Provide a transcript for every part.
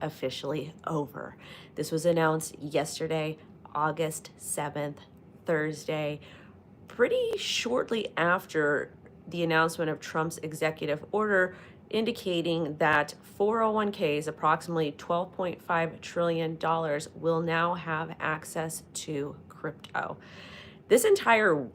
officially over. This was announced yesterday, August 7th, Thursday, pretty shortly after the announcement of Trump's executive order indicating that 401ks, approximately $12.5 trillion, will now have access to crypto. This entire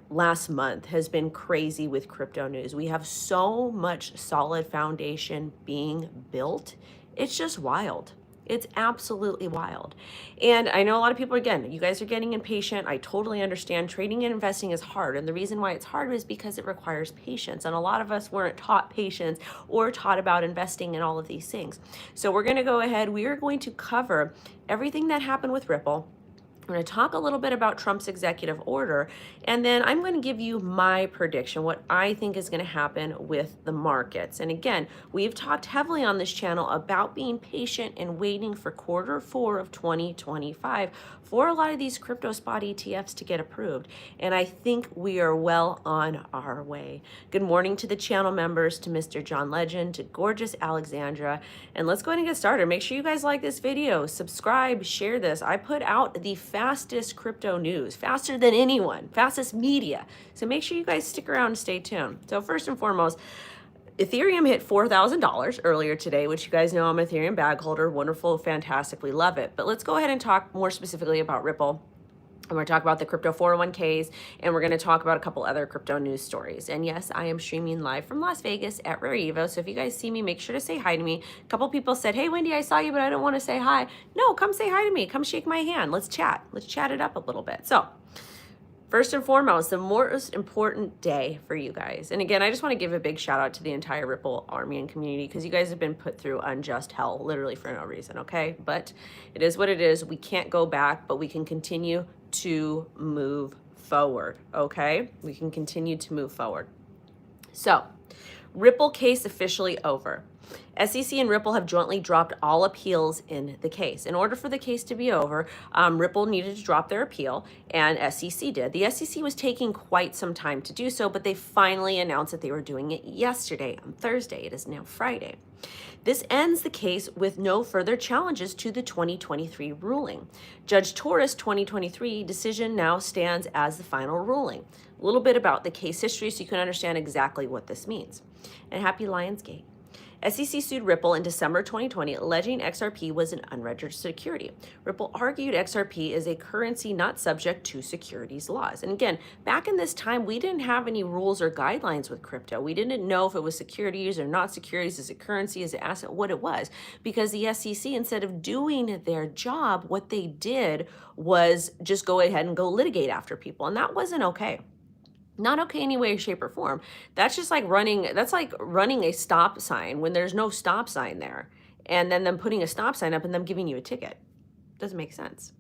last month has been crazy with crypto news. We have so much solid foundation being built. It's just wild. It's absolutely wild. And I know a lot of people, again, you guys are getting impatient. I totally understand. Trading and investing is hard. And the reason why it's hard is because it requires patience. And a lot of us weren't taught patience or taught about investing in all of these things. So we're going to go ahead. We are going to cover everything that happened with Ripple. I'm going to talk a little bit about Trump's executive order, and then I'm going to give you my prediction, what I think is going to happen with the markets. And again, we've talked heavily on this channel about being patient and waiting for Q4 of 2025 for a lot of these crypto spot ETFs to get approved. And I think we are well on our way. Good morning to the channel members, to Mr. John Legend, to gorgeous Alexandra. And let's go ahead and get started. Make sure you guys like this video, subscribe, share this. I put out the fastest crypto news, faster than anyone, fastest media. So make sure you guys stick around and stay tuned. So first and foremost, Ethereum hit $4,000 earlier today, which you guys know I'm an Ethereum bag holder. Wonderful, fantastic, we love it. But let's go ahead and talk more specifically about Ripple. And we're going to talk about the crypto 401ks, and we're going to talk about a couple other crypto news stories. And yes, I am streaming live from Las Vegas at Rare Evo. So if you guys see me, make sure to say hi to me. A couple people said, hey, Wendy, I saw you, but I don't want to say hi. No, come say hi to me. Come shake my hand. Let's chat. Let's chat it up a little bit. So first and foremost, the most important day for you guys. And again, I just want to give a big shout out to the entire Ripple army and community, because you guys have been put through unjust hell, literally for no reason, okay? But it is what it is. We can't go back, but we can continue to move forward, okay? We can continue to move forward. So, Ripple case officially over. SEC and Ripple have jointly dropped all appeals in the case. In order for the case to be over, Ripple needed to drop their appeal, and SEC did. The SEC was taking quite some time to do so, but they finally announced that they were doing it yesterday on Thursday. It is now Friday. This ends the case with no further challenges to the 2023 ruling. Judge Torres' 2023 decision now stands as the final ruling. A little bit about the case history so you can understand exactly what this means. And happy Lionsgate. SEC sued Ripple in December 2020, alleging XRP was an unregistered security. Ripple argued XRP is a currency not subject to securities laws. And again, back in this time, we didn't have any rules or guidelines with crypto. We didn't know if it was securities or not securities, is it currency, is it asset, what it was. Because the SEC, instead of doing their job, what they did was just go ahead and go litigate after people. And that wasn't okay. Not okay any way, shape, or form. That's just like running a stop sign when there's no stop sign there, and then them putting a stop sign up and them giving you a ticket. Doesn't make sense.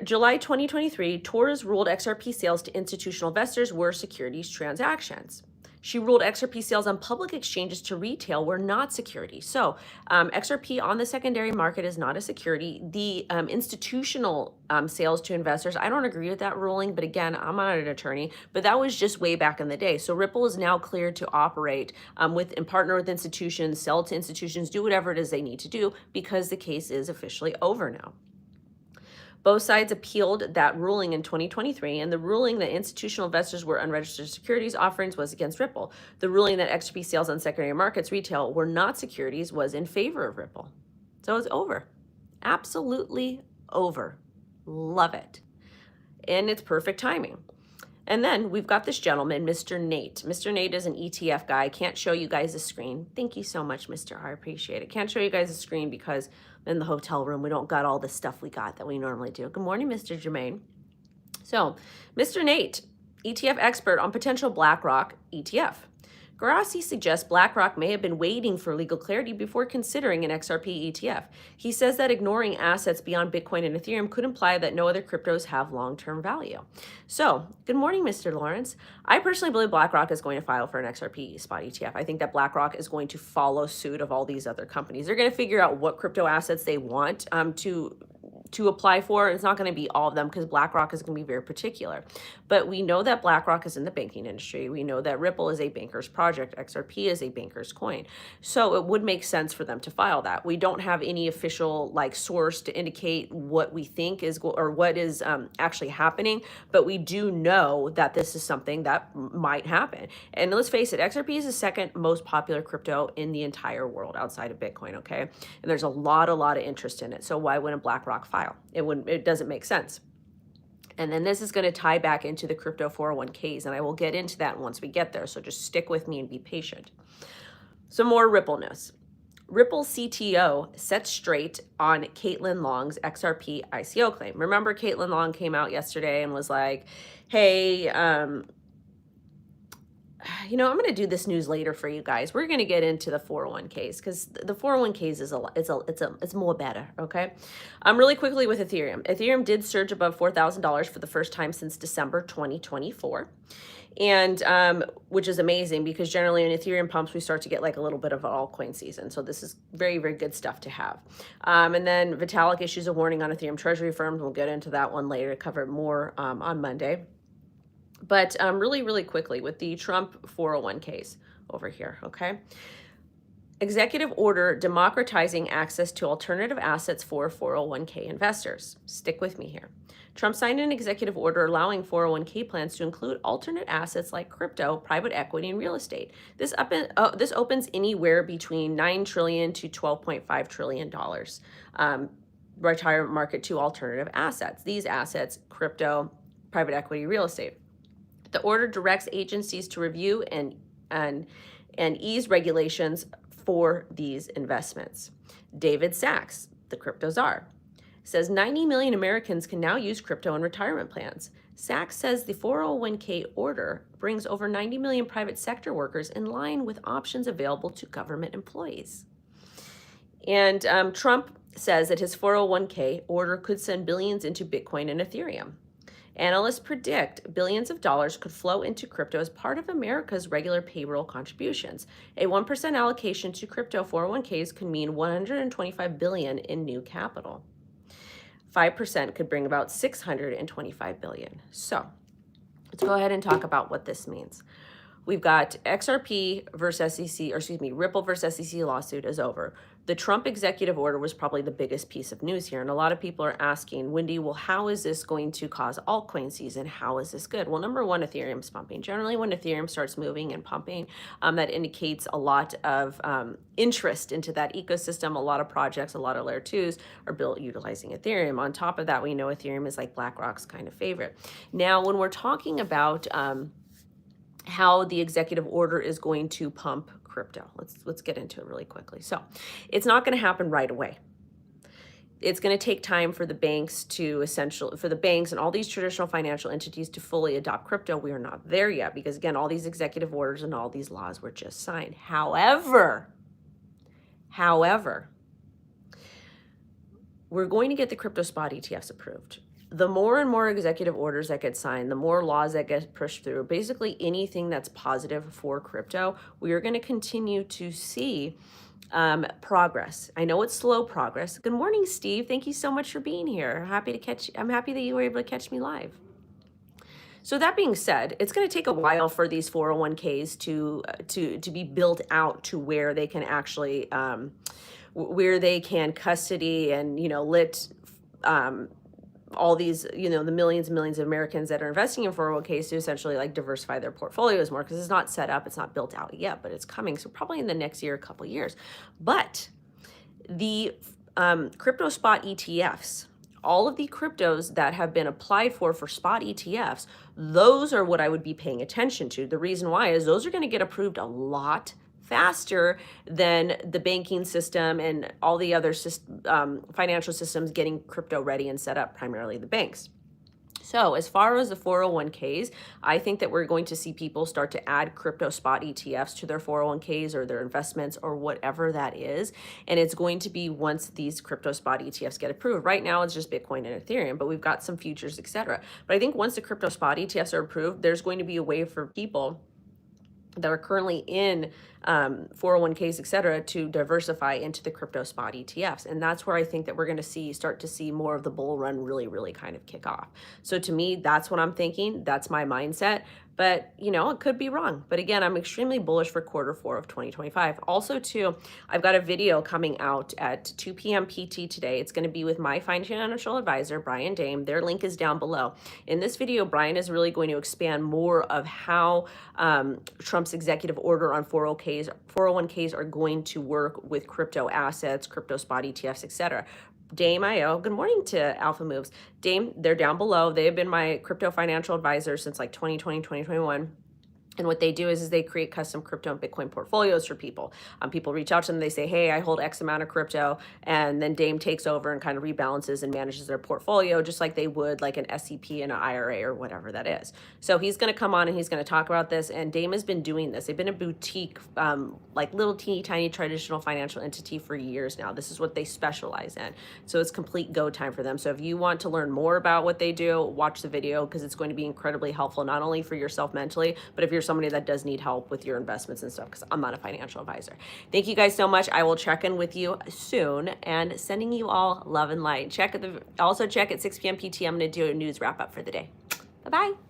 July 2023, Torres ruled XRP sales to institutional investors were securities transactions. She ruled XRP sales on public exchanges to retail were not securities. So XRP on the secondary market is not a security. The institutional sales to investors, I don't agree with that ruling, but again, I'm not an attorney, but that was just way back in the day. So Ripple is now cleared to operate with and partner with institutions, sell to institutions, do whatever it is they need to do, because the case is officially over now. Both sides appealed that ruling in 2023, and the ruling that institutional investors were unregistered securities offerings was against Ripple. The ruling that XRP sales on secondary markets retail were not securities was in favor of Ripple. So it's over. Absolutely over. Love it. And it's perfect timing. And then we've got this gentleman, Mr. Nate. Mr. Nate is an ETF guy. I can't show you guys the screen. Thank you so much, Mr. R. I appreciate it. Can't show you guys the screen because I'm in the hotel room. We don't got all the stuff we got that we normally do. Good morning, Mr. Jermaine. So, Mr. Nate, ETF expert on potential Blackrock ETF. Grassi suggests BlackRock may have been waiting for legal clarity before considering an XRP ETF. He says that ignoring assets beyond Bitcoin and Ethereum could imply that no other cryptos have long-term value. So, good morning, Mr. Lawrence. I personally believe BlackRock is going to file for an XRP spot ETF. I think that BlackRock is going to follow suit of all these other companies. They're going to figure out what crypto assets they want to to apply for. It's not going to be all of them because BlackRock is going to be very particular. But we know that BlackRock is in the banking industry. We know that Ripple is a banker's project. XRP is a banker's coin. So it would make sense for them to file that. We don't have any official like source to indicate what we think is or what is actually happening, but we do know that this is something that might happen. And let's face it, XRP is the second most popular crypto in the entire world outside of Bitcoin, okay? And there's a lot of interest in it. So why wouldn't BlackRock file? It doesn't make sense. And then this is going to tie back into the crypto 401ks, and I will get into that once we get there. So just stick with me and be patient. Some more Ripple news. Ripple CTO set straight on Caitlin Long's XRP ICO claim. Remember, Caitlin Long came out yesterday and was like, hey, you know, I'm going to do this news later for you guys. We're going to get into the 401ks because the 401ks is it's more better. Okay. Really quickly with Ethereum. Ethereum did surge above $4,000 for the first time since December 2024. And which is amazing because generally in Ethereum pumps, we start to get like a little bit of an altcoin season. So this is very, very good stuff to have. And then Vitalik issues a warning on Ethereum treasury firms. We'll get into that one later, cover it more on Monday. But really quickly with the Trump 401ks over here, okay? Executive order democratizing access to alternative assets for 401k investors. Stick with me here. Trump signed an executive order allowing 401k plans to include alternate assets like crypto, private equity, and real estate. This opens anywhere between $9 trillion to $12.5 trillion retirement market to alternative assets. These assets, crypto, private equity, real estate. The order directs agencies to review and ease regulations for these investments. David Sachs, the crypto czar, says 90 million Americans can now use crypto in retirement plans. Sachs says the 401k order brings over 90 million private sector workers in line with options available to government employees. And Trump says that his 401k order could send billions into Bitcoin and Ethereum. Analysts predict billions of dollars could flow into crypto as part of America's regular payroll contributions. A 1% allocation to crypto 401ks could mean $125 billion in new capital. 5% could bring about $625 billion. So let's go ahead and talk about what this means. We've got XRP versus SEC, or excuse me, Ripple versus SEC lawsuit is over. The Trump executive order was probably the biggest piece of news here. And a lot of people are asking, Wendy, well, how is this going to cause altcoin season? How is this good? Well, number one, Ethereum's pumping. Generally, when Ethereum starts moving and pumping, that indicates a lot of interest into that ecosystem. A lot of projects, a lot of layer twos are built utilizing Ethereum. On top of that, we know Ethereum is like BlackRock's kind of favorite. Now, when we're talking about how the executive order is going to pump crypto. Let's get into it really quickly. So it's not going to happen right away. It's going to take time for the banks and all these traditional financial entities to fully adopt crypto. We are not there yet because again, all these executive orders and all these laws were just signed. However, we're going to get the crypto spot ETFs approved. The more and more executive orders that get signed, the more laws that get pushed through, basically anything that's positive for crypto, we are going to continue to see progress. I know it's slow progress. Good morning, Steve. Thank you so much for being here. I'm happy that you were able to catch me live. So that being said, it's going to take a while for these 401ks to be built out to where they can actually where they can custody and all these, the millions and millions of Americans that are investing in 401ks to essentially like diversify their portfolios more because it's not set up, it's not built out yet, but it's coming. So probably in the next year, a couple of years. But the crypto spot ETFs, all of the cryptos that have been applied for spot ETFs, those are what I would be paying attention to. The reason why is those are going to get approved a lot faster than the banking system and all the other financial systems getting crypto ready and set up, primarily the banks. So as far as the 401ks, I think that we're going to see people start to add crypto spot ETFs to their 401ks or their investments or whatever that is. And it's going to be once these crypto spot ETFs get approved. Right now, it's just Bitcoin and Ethereum, but we've got some futures, etc. But I think once the crypto spot ETFs are approved, there's going to be a way for people that are currently in 401ks, et cetera, to diversify into the crypto spot ETFs. And that's where I think that we're going to start to see more of the bull run really kind of kick off. So to me, that's what I'm thinking. That's my mindset. But, you know, it could be wrong. But again, I'm extremely bullish for Q4 of 2025. Also, too, I've got a video coming out at 2 p.m. PT today. It's going to be with my financial advisor, Brian Dame. Their link is down below. In this video, Brian is really going to expand more of how Trump's executive order on 401ks are going to work with crypto assets, crypto spot ETFs, etc. Dame.io, good morning to Alpha Moves. Dame, they're down below. They have been my crypto financial advisor since like 2020, 2021. And what they do is they create custom crypto and Bitcoin portfolios for people. People reach out to them, they say, hey, I hold X amount of crypto, and then Dame takes over and kind of rebalances and manages their portfolio just like they would like an SEP and an IRA or whatever that is. So he's going to come on and he's going to talk about this, and Dame has been doing this. They've been a boutique, like little teeny tiny traditional financial entity for years now. This is what they specialize in. So it's complete go time for them. So if you want to learn more about what they do, watch the video because it's going to be incredibly helpful, not only for yourself mentally, but if you're somebody that does need help with your investments and stuff, because I'm not a financial advisor. Thank you guys so much. I will check in with you soon, and sending you all love and light. Also check at 6 p.m. PT. I'm going to do a news wrap up for the day. Bye-bye.